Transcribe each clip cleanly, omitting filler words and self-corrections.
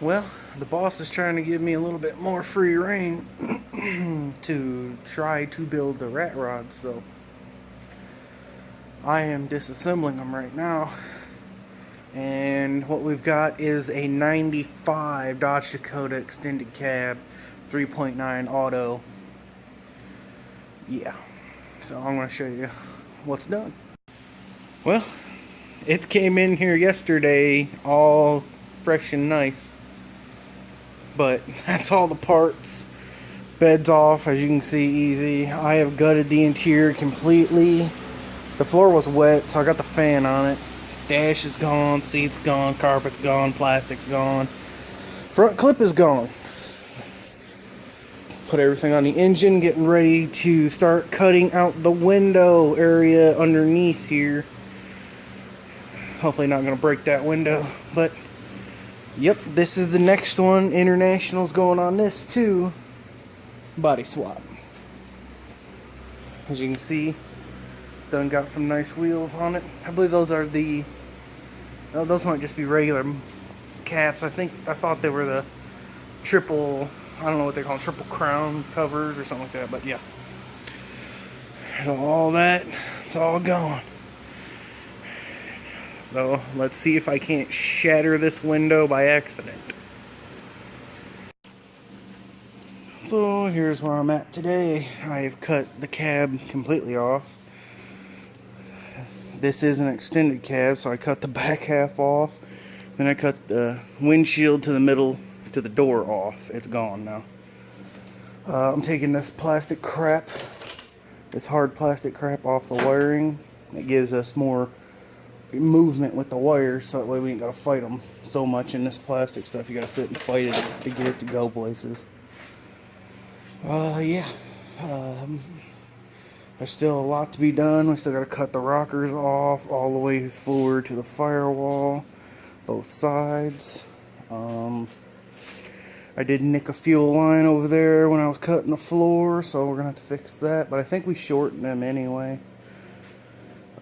Well, the boss is trying to give me a little bit more free reign to try to build the rat rods, so I am disassembling them right now. And what we've got is a 95 Dodge Dakota extended cab 3.9 auto. Yeah, so I'm going to show you what's done. Well, it came in here yesterday all fresh and nice, but that's all the parts. Bed's off, as you can see, easy. I have gutted the interior completely. The floor was wet, so I got the fan on it. Dash is gone, seats gone, carpet's gone, plastic's gone. Front clip is gone. Put everything on the engine, getting ready to start cutting out the window area underneath here. Hopefully not going to break that window, but yep, this is the next one. International's going on this too. Body swap. As you can see, done got some nice wheels on it. I believe those are the, oh, those might just be regular caps. I thought they were the triple, I don't know what they call them, triple crown covers or something like that, but yeah. So all that, it's all gone. So let's see if I can't shatter this window by accident. So here's where I'm at today. I've cut the cab completely off. This is an extended cab, so I cut the back half off. Then I cut the windshield to the middle, to the door off. It's gone now. I'm taking this plastic crap, this hard plastic crap off the wiring. It gives us more movement with the wires, so that way we ain't gotta fight them so much in this plastic stuff. You gotta sit and fight it to get it to go places. Yeah. There's still a lot to be done. We still gotta cut the rockers off all the way forward to the firewall, both sides. I did nick a fuel line over there when I was cutting the floor, so we're gonna have to fix that. But I think we shortened them anyway.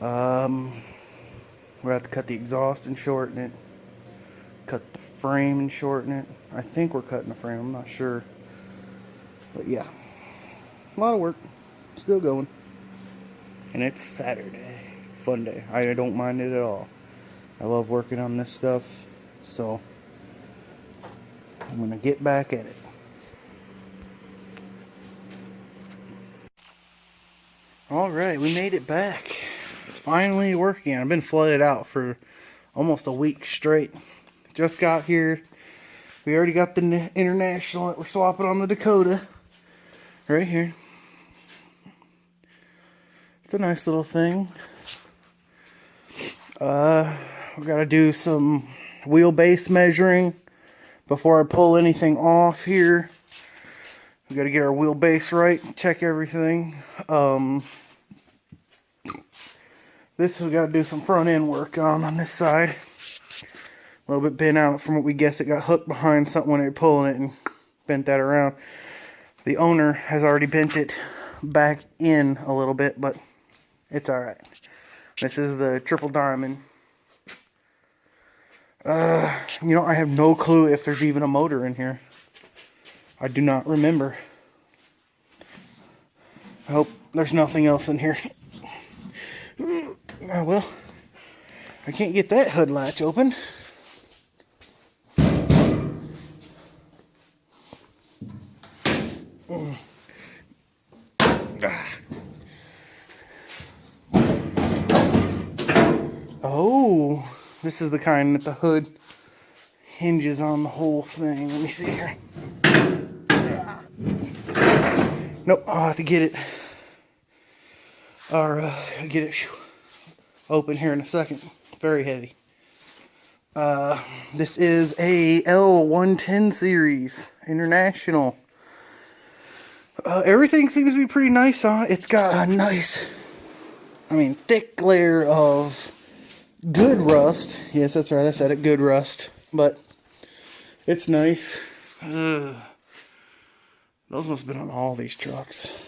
We're gonna have to cut the exhaust and shorten it. Cut the frame and shorten it. I think we're cutting the frame, I'm not sure. But yeah, a lot of work, still going. And it's Saturday, fun day. I don't mind it at all. I love working on this stuff, so I'm gonna get back at it. Alright, we made it back. It's finally working. I've been flooded out for almost a week straight. Just got here. We already got the International that we're swapping on the Dakota. Right here. It's a nice little thing. We gotta do some wheelbase measuring before I pull anything off here. We gotta get our wheelbase right, check everything. This we gotta do some front end work on this side. A little bit bent out from what we guessed. It got hooked behind something when they were pulling it and bent that around. The owner has already bent it back in a little bit, but it's alright. This is the triple diamond. You know, I have no clue if there's even a motor in here. I do not remember. I hope there's nothing else in here. Well, I can't get that hood latch open. Oh, this is the kind that the hood hinges on the whole thing. Let me see here. Nope, I'll have to get it, or get it open here in a second. Very heavy. This is a L110 series, International. Everything seems to be pretty nice on it. It's got a nice, thick layer of good rust. Yes, that's right, I said it, good rust. But it's nice. Those must have been on all these trucks.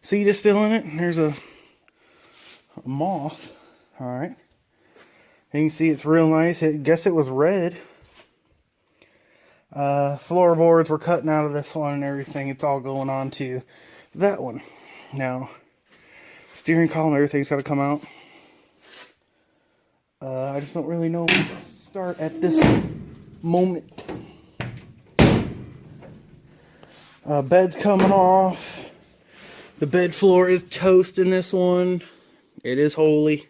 Seat is still in it. There's a moth. Alright. You can see it's real nice. I guess it was red. Floorboards were cutting out of this one and everything. It's all going on to that one. Now, steering column, everything's got to come out. I just don't really know where to start at this moment. Bed's coming off. The bed floor is toast in this one. It is holy.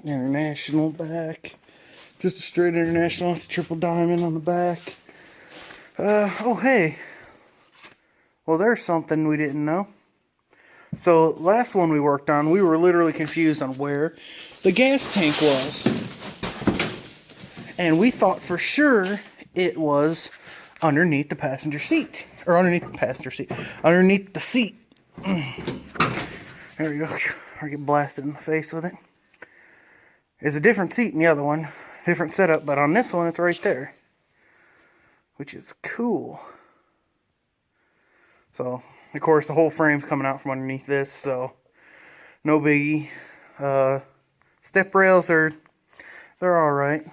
International back. Just a straight international with a triple diamond on the back. Oh hey. Well, there's something we didn't know. So, last one we worked on, we were literally confused on where the gas tank was. And we thought for sure it was underneath the passenger seat. Or underneath the passenger seat. Underneath the seat. There we go. I get blasted in the face with it. It's a different seat in the other one. Different setup, but on this one it's right there. Which is cool. So, of course, the whole frame's coming out from underneath this, so no biggie. Step rails they're alright.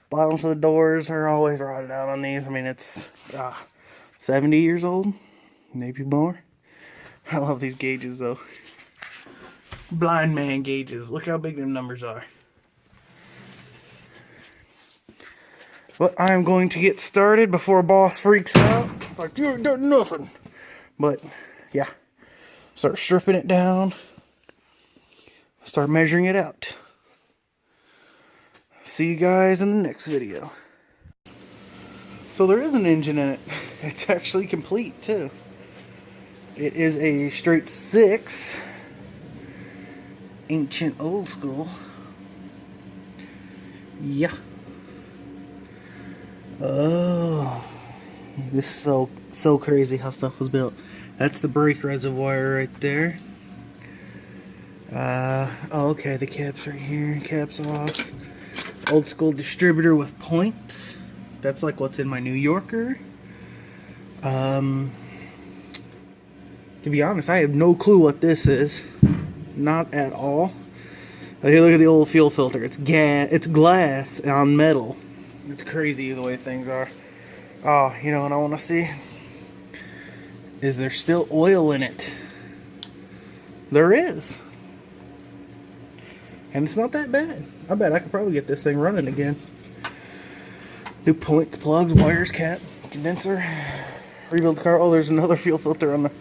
Bottoms of the doors are always rotted out on these. I mean, it's 70 years old, maybe more. I love these gauges though. Blind man gauges. Look how big them numbers are. But I'm going to get started before boss freaks out. It's like, you ain't done nothing. But, yeah. Start stripping it down. Start measuring it out. See you guys in the next video. So there is an engine in it. It's actually complete, too. It is a straight 6. Ancient old school. Yeah. Oh, this is so crazy how stuff was built. That's the brake reservoir right there. Oh, okay, the cap's right here. Cap's off. Old school distributor with points. That's like what's in my New Yorker. To be honest, I have no clue what this is. Not at all. Hey, look at the old fuel filter. It's glass on metal. It's crazy the way things are. Oh, you know what I want to see? Is there still oil in it? There is. And it's not that bad. I bet I could probably get this thing running again. New points, plugs, wires, cap, condenser. Rebuild car. Oh, there's another fuel filter on the...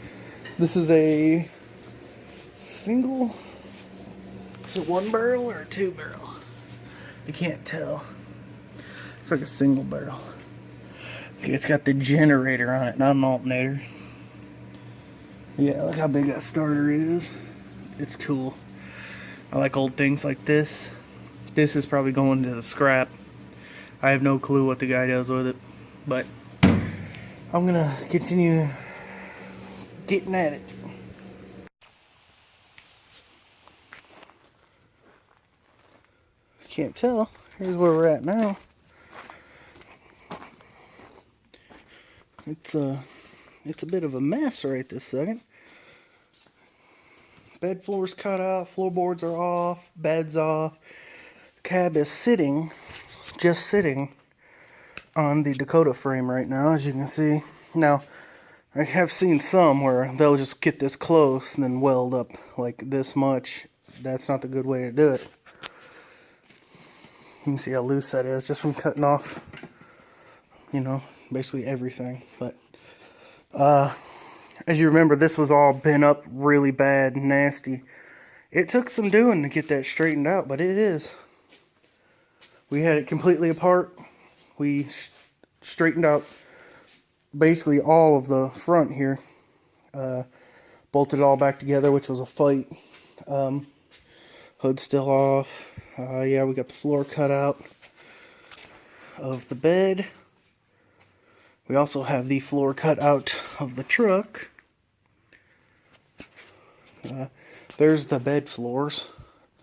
This is a single... Is it 1 barrel or a 2 barrel? I can't tell. Looks like a single barrel. Okay, it's got the generator on it, not an alternator. Yeah, look how big that starter is. It's cool. I like old things like this. This is probably going to the scrap. I have no clue what the guy does with it. But I'm going to continue getting at it. Can't tell. Here's where we're at now. It's a bit of a mess right this second. Bed floor's cut out, floorboards are off, bed's off. Cab is just sitting on the Dakota frame right now, as you can see. Now, I have seen some where they'll just get this close and then weld up like this much. That's not the good way to do it. You can see how loose that is just from cutting off, you know, basically everything. But as you remember, this was all bent up really bad and nasty. It took some doing to get that straightened out, but it is. We had it completely apart. We straightened out basically all of the front here. Bolted it all back together, which was a fight. Hood's still off. Yeah, we got the floor cut out of the bed. We also have the floor cut out of the truck. There's the bed floors.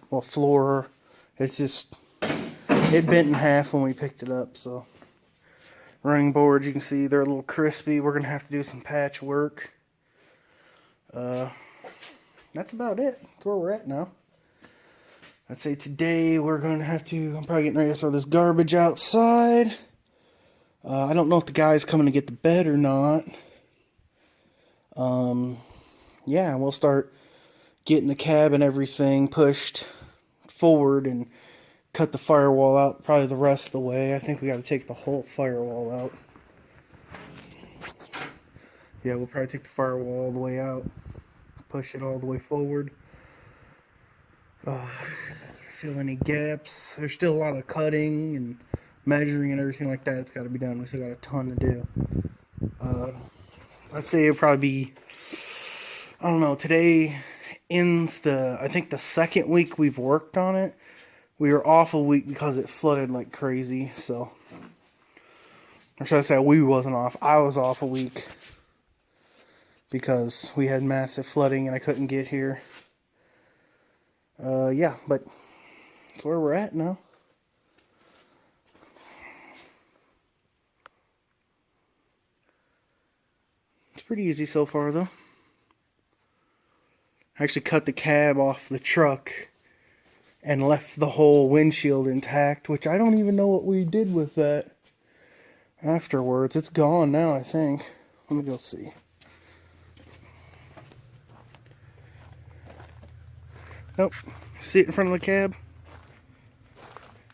Well, floor. It's just, it bent in half when we picked it up, so. Running boards, you can see they're a little crispy. We're going to have to do some patch work. that's about it. That's where we're at now. I'd say today we're going to have to, I'm probably getting ready to throw this garbage outside. I don't know if the guy's coming to get the bed or not. Yeah, we'll start getting the cab and everything pushed forward and cut the firewall out probably the rest of the way. I think we got to take the whole firewall out. Yeah, we'll probably take the firewall all the way out, push it all the way forward. Fill any gaps. There's still a lot of cutting and measuring and everything like that. It's got to be done. We still got a ton to do. I'd say it'll probably be, I don't know, today ends I think the second week we've worked on it. We were off a week because it flooded like crazy, so, or should I say we wasn't off, I was off a week because we had massive flooding and I couldn't get here. Yeah, but that's where we're at now. It's pretty easy so far though. I actually cut the cab off the truck and left the whole windshield intact, which I don't even know what we did with that afterwards. It's gone now, I think. Let me go see. Nope. See it in front of the cab?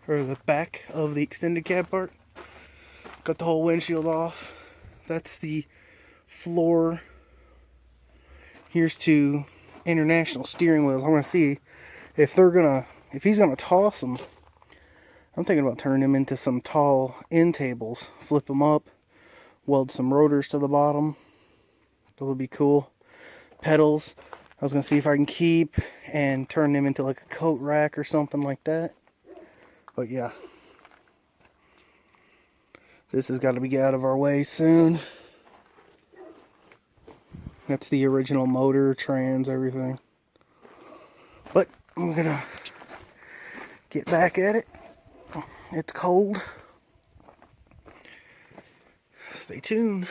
Or the back of the extended cab part? Got the whole windshield off. That's the floor. Here's two international steering wheels. I'm going to see if he's gonna toss them. I'm thinking about turning them into some tall end tables, flip them up, weld some rotors to the bottom. That would be cool. Pedals, I was gonna see if I can keep and turn them into like a coat rack or something like that. But yeah, this has got to be out of our way soon. That's the original motor, trans, everything. But I'm gonna get back at it. It's cold. Stay tuned.